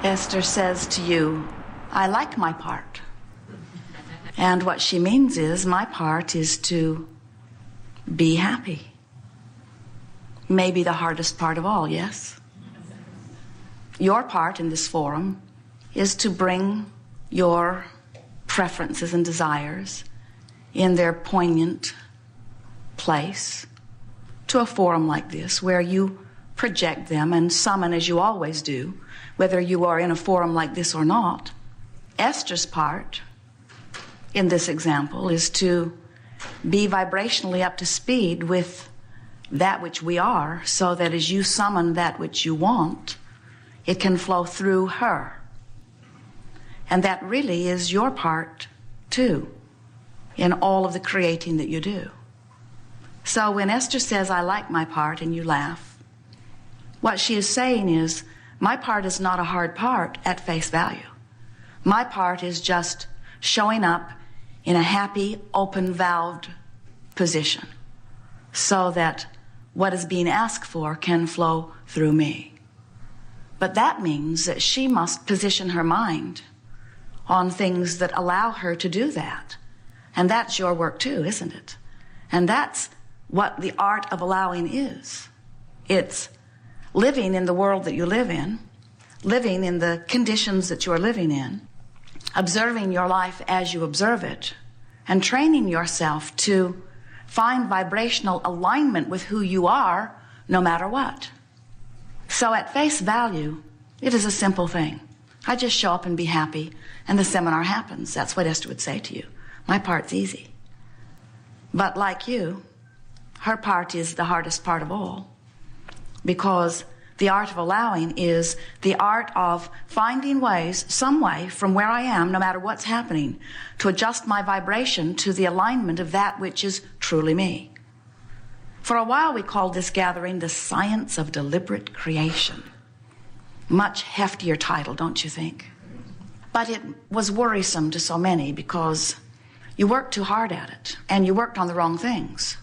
Esther says to you, I like my part. And what she means is, my part is to be happy. Maybe the hardest part of all, yes? Your part in this forum is to bring your preferences and desires in their poignant place to a forum like this, where you project them and summon, as you always do, whether you are in a forum like this or not. Esther's part in this example is to be vibrationally up to speed with that which we are, so that as you summon that which you want, it can flow through her. And that really is your part too, in all of the creating that you do. So when Esther says, I like my part, and you laugh, what she is saying is, my part is not a hard part at face value. My part is just showing up in a happy, open-valved position so that what is being asked for can flow through me. But that means that she must position her mind on things that allow her to do that. And that's your work too, isn't it? And that's what the art of allowing is. It's living in the world that you live in, living in the conditions that you are living in, observing your life as you observe it, and training yourself to find vibrational alignment with who you are, no matter what. So at face value, it is a simple thing. I just show up and be happy, and the seminar happens. That's what Esther would say to you. My part's easy. But like you, her part is the hardest part of all, because the art of allowing is the art of finding ways, some way, from where I am, no matter what's happening, to adjust my vibration to the alignment of that which is truly me. For a while we called this gathering the Science of Deliberate Creation. Much heftier title, don't you think? But it was worrisome to so many because you worked too hard at it, and you worked on the wrong things.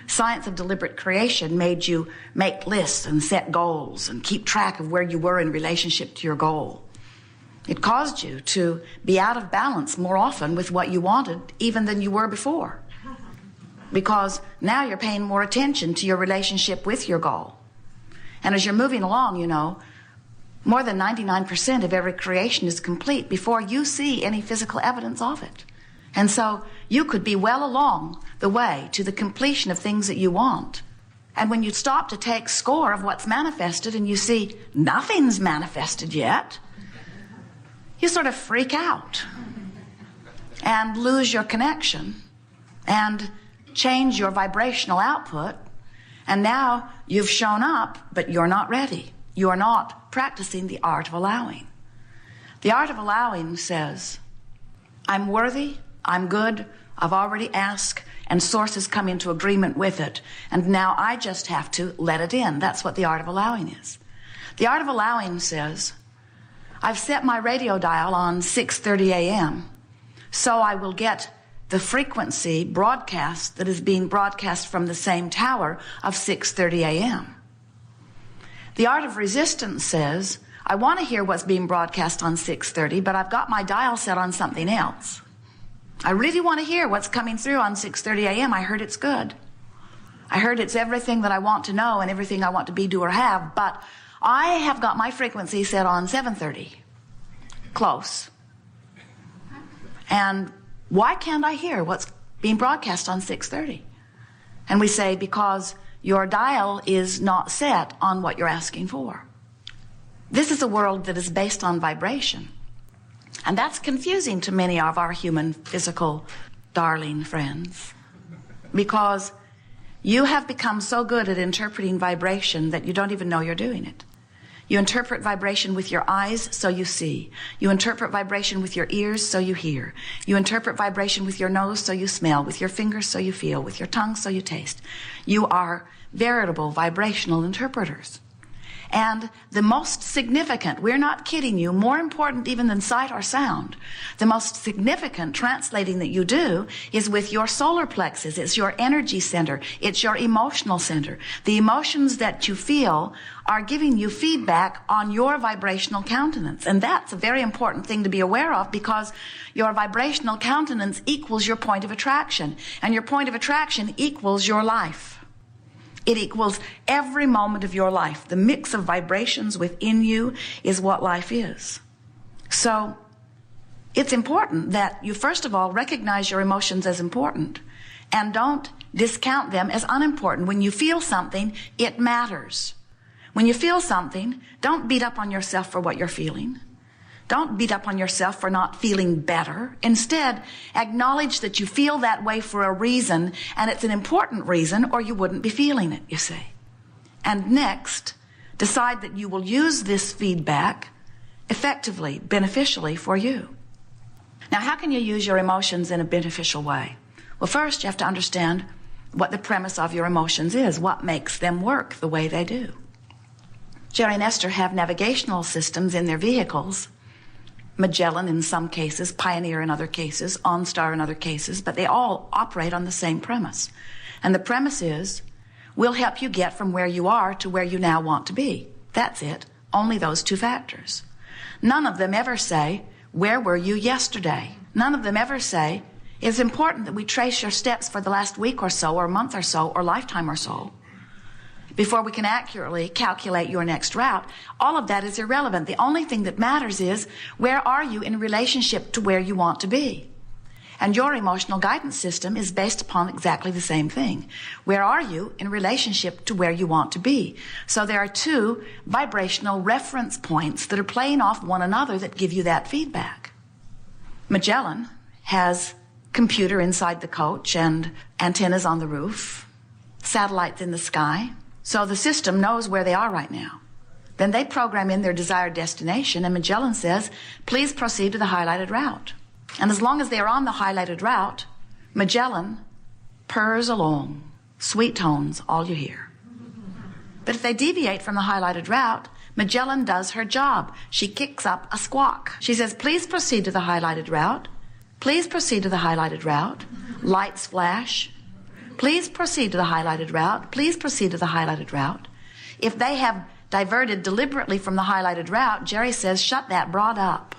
Science of Deliberate Creation made you make lists and set goals and keep track of where you were in relationship to your goal. It caused you to be out of balance more often with what you wanted even than you were before, because now you're paying more attention to your relationship with your goal. And as you're moving along, you know, more than 99% of every creation is complete before you see any physical evidence of it. And so you could be well along the way to the completion of things that you want. And when you stop to take score of what's manifested and you see nothing's manifested yet, you sort of freak out and lose your connection and change your vibrational output. And now you've shown up, but you're not ready. You are not practicing the art of allowing. The art of allowing says, I'm worthy, I'm good, I've already asked, and source has come into agreement with it, and now I just have to let it in. That's what the art of allowing is. The art of allowing says, I've set my radio dial on 6:30 a.m., so I will get the frequency broadcast that is being broadcast from the same tower of 6:30 a.m. The art of resistance says, I want to hear what's being broadcast on 6:30, but I've got my dial set on something else. I really want to hear what's coming through on 6:30 a.m. I heard it's good. I heard it's everything that I want to know and everything I want to be, do, or have, but I have got my frequency set on 7:30. Close. And why can't I hear what's being broadcast on 6:30? And we say, because your dial is not set on what you're asking for. This is a world that is based on vibration. And that's confusing to many of our human, physical, darling friends, because you have become so good at interpreting vibration that you don't even know you're doing it. You interpret vibration with your eyes, so you see. You interpret vibration with your ears, so you hear. You interpret vibration with your nose, so you smell. With your fingers, so you feel. With your tongue, so you taste. You are veritable vibrational interpreters. And the most significant, we're not kidding you, more important even than sight or sound, the most significant translating that you do is with your solar plexus. It's your energy center. It's your emotional center. The emotions that you feel are giving you feedback on your vibrational countenance. And that's a very important thing to be aware of, because your vibrational countenance equals your point of attraction. And your point of attraction equals your life. It equals every moment of your life. The mix of vibrations within you is what life is. So it's important that you first of all recognize your emotions as important and don't discount them as unimportant. When you feel something, it matters. When you feel something, don't beat up on yourself for what you're feeling. Don't beat up on yourself for not feeling better. Instead, acknowledge that you feel that way for a reason, and it's an important reason, or you wouldn't be feeling it, you see. And next, decide that you will use this feedback effectively, beneficially for you. Now, how can you use your emotions in a beneficial way? Well, first, you have to understand what the premise of your emotions is, what makes them work the way they do. Jerry and Esther have navigational systems in their vehicles. Magellan in some cases, Pioneer in other cases, OnStar in other cases, but they all operate on the same premise. And the premise is, we'll help you get from where you are to where you now want to be. That's it. Only those two factors. None of them ever say, where were you yesterday? None of them ever say, it's important that we trace your steps for the last week or so, or month or so, or lifetime or so, before we can accurately calculate your next route. All of that is irrelevant. The only thing that matters is, where are you in relationship to where you want to be? And your emotional guidance system is based upon exactly the same thing. Where are you in relationship to where you want to be? So there are two vibrational reference points that are playing off one another that give you that feedback. Magellan has computer inside the coach and antennas on the roof, satellites in the sky. So the system knows where they are right now. Then they program in their desired destination, and Magellan says, please proceed to the highlighted route. And as long as they are on the highlighted route, Magellan purrs along, sweet tones, all you hear. But if they deviate from the highlighted route, Magellan does her job. She kicks up a squawk. She says, please proceed to the highlighted route. Please proceed to the highlighted route. Lights flash. Please proceed to the highlighted route. Please proceed to the highlighted route. If they have diverted deliberately from the highlighted route, Jerry says, shut that broad up.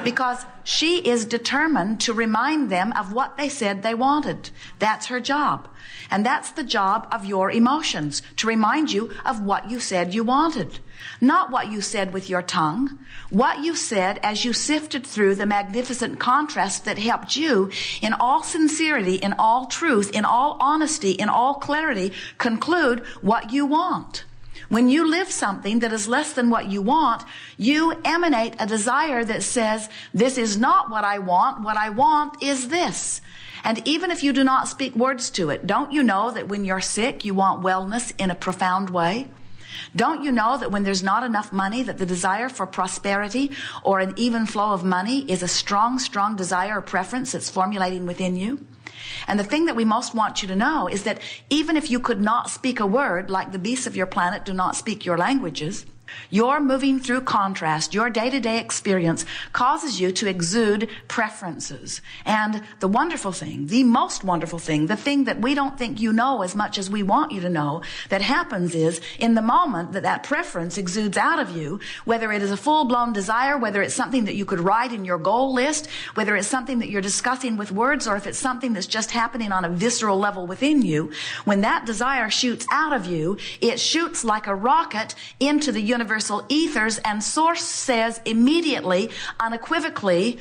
Because she is determined to remind them of what they said they wanted. That's her job. And that's the job of your emotions, to remind you of what you said you wanted. Not what you said with your tongue, what you said as you sifted through the magnificent contrast that helped you, in all sincerity, in all truth, in all honesty, in all clarity, conclude what you want. When you live something that is less than what you want, you emanate a desire that says, this is not what I want is this. And even if you do not speak words to it, don't you know that when you're sick, you want wellness in a profound way? Don't you know that when there's not enough money, that the desire for prosperity or an even flow of money is a strong, strong desire or preference that's formulating within you? And the thing that we most want you to know is that even if you could not speak a word, like the beasts of your planet do not speak your languages, your moving through contrast, your day-to-day experience causes you to exude preferences. And the wonderful thing, the most wonderful thing, the thing that we don't think you know as much as we want you to know, that happens is, in the moment that that preference exudes out of you, whether it is a full-blown desire, whether it's something that you could write in your goal list, whether it's something that you're discussing with words, or if it's something that's just happening on a visceral level within you, when that desire shoots out of you, it shoots like a rocket into the universal ethers, and Source says immediately, unequivocally,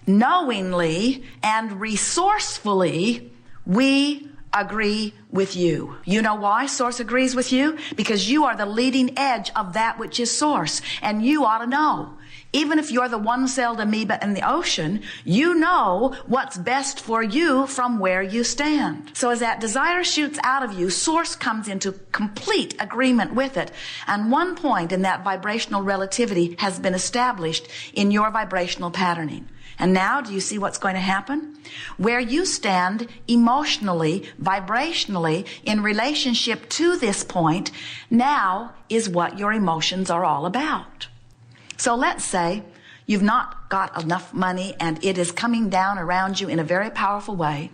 knowingly, and resourcefully, we agree with you. You know why Source agrees with you? Because you are the leading edge of that which is Source, and you ought to know. Even if you're the one-celled amoeba in the ocean, you know what's best for you from where you stand. So as that desire shoots out of you, Source comes into complete agreement with it. And one point in that vibrational relativity has been established in your vibrational patterning. And now, do you see what's going to happen? Where you stand emotionally, vibrationally, vibrationally in relationship to this point now is what your emotions are all about. So let's say you've not got enough money and it is coming down around you in a very powerful way.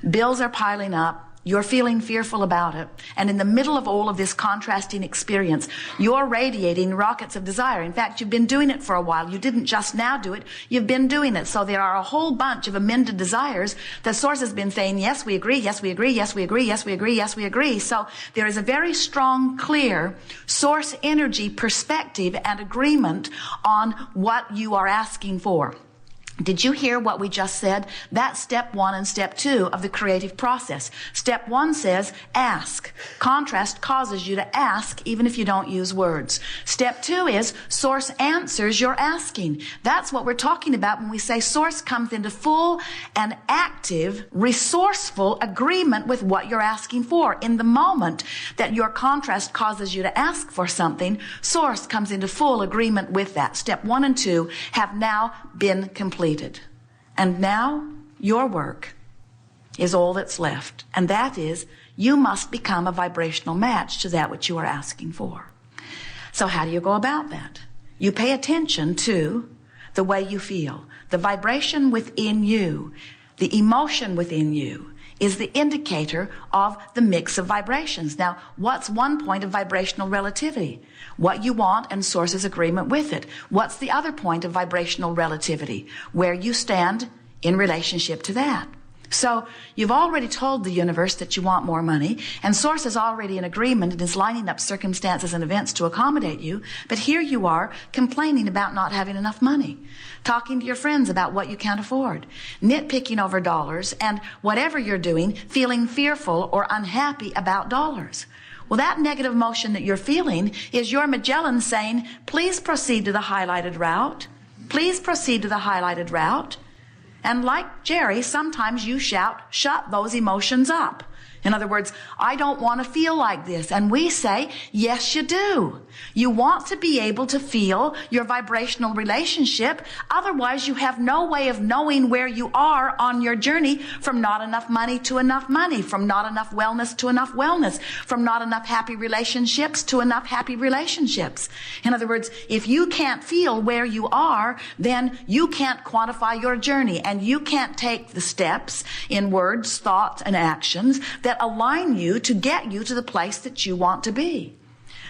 Bills are piling up. You're feeling fearful about it. And in the middle of all of this contrasting experience, you're radiating rockets of desire. In fact, you've been doing it for a while. You didn't just now do it. You've been doing it. So there are a whole bunch of amended desires. The source has been saying, yes, we agree, yes, we agree, yes, we agree, yes, we agree, yes, we agree. So there is a very strong, clear source energy perspective and agreement on what you are asking for. Did you hear what we just said? That's step 1 and step 2 of the creative process. Step 1 says, ask. Contrast causes you to ask even if you don't use words. Step 2 is source answers your asking. That's what we're talking about when we say source comes into full and active, resourceful agreement with what you're asking for. In the moment that your contrast causes you to ask for something, source comes into full agreement with that. Step 1 and 2 have now been completed. And now your work is all that's left. And that is, you must become a vibrational match to that which you are asking for. So how do you go about that? You pay attention to the way you feel. The vibration within you, the emotion within you, is the indicator of the mix of vibrations. Now, what's one point of vibrational relativity? What you want and source's agreement with it. What's the other point of vibrational relativity? Where you stand in relationship to that. So you've already told the universe that you want more money, and source is already in agreement and is lining up circumstances and events to accommodate you, but here you are complaining about not having enough money, talking to your friends about what you can't afford, nitpicking over dollars, and whatever you're doing, feeling fearful or unhappy about dollars. Well, that negative emotion that you're feeling is your Magellan saying, please proceed to the highlighted route. Please proceed to the highlighted route. And like Jerry, sometimes you shout, shut those emotions up. In other words, I don't want to feel like this. And we say, yes, you do. You want to be able to feel your vibrational relationship. Otherwise, you have no way of knowing where you are on your journey from not enough money to enough money, from not enough wellness to enough wellness, from not enough happy relationships to enough happy relationships. In other words, if you can't feel where you are, then you can't quantify your journey, and you can't take the steps in words, thoughts, and actions that align you to get you to the place that you want to be.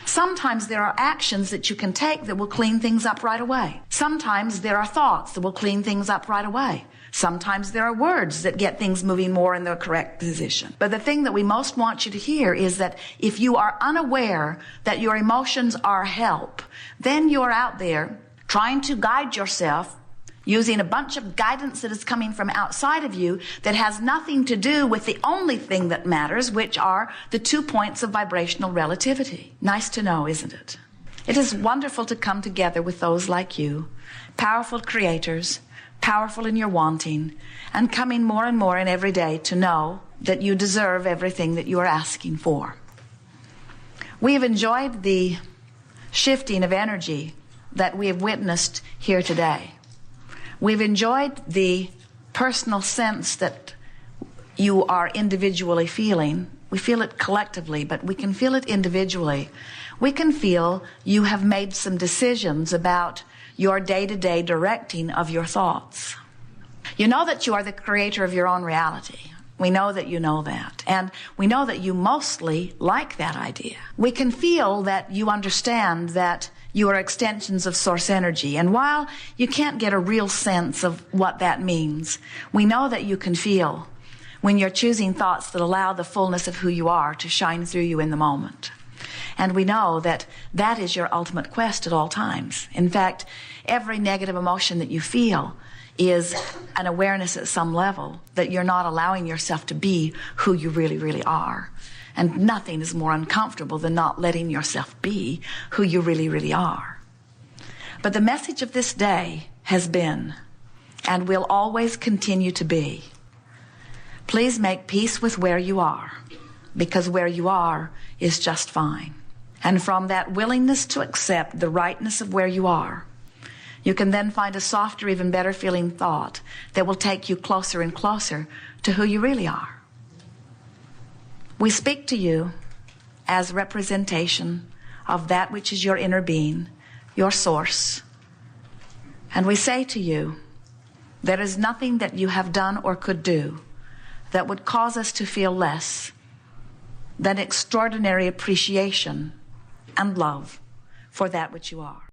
Sometimes there are actions that you can take that will clean things up right away. Sometimes there are thoughts that will clean things up right away. Sometimes there are words that get things moving more in the correct position. But the thing that we most want you to hear is that if you are unaware that your emotions are help, then you're out there trying to guide yourself using a bunch of guidance that is coming from outside of you that has nothing to do with the only thing that matters, which are the 2 points of vibrational relativity. Nice to know, isn't it? It is wonderful to come together with those like you, powerful creators, powerful in your wanting, and coming more and more in every day to know that you deserve everything that you are asking for. We have enjoyed the shifting of energy that we have witnessed here today. We've enjoyed the personal sense that you are individually feeling. We feel it collectively, but we can feel it individually. We can feel you have made some decisions about your day-to-day directing of your thoughts. You know that you are the creator of your own reality. We know that you know that. And we know that you mostly like that idea. We can feel that you understand that you are extensions of source energy. And while you can't get a real sense of what that means, we know that you can feel when you're choosing thoughts that allow the fullness of who you are to shine through you in the moment. And we know that that is your ultimate quest at all times. In fact, every negative emotion that you feel is an awareness at some level that you're not allowing yourself to be who you really, really are. And nothing is more uncomfortable than not letting yourself be who you really, really are. But the message of this day has been, and will always continue to be, please make peace with where you are, because where you are is just fine. And from that willingness to accept the rightness of where you are, you can then find a softer, even better feeling thought that will take you closer and closer to who you really are. We speak to you as representation of that which is your inner being, your source. And we say to you, there is nothing that you have done or could do that would cause us to feel less than extraordinary appreciation and love for that which you are.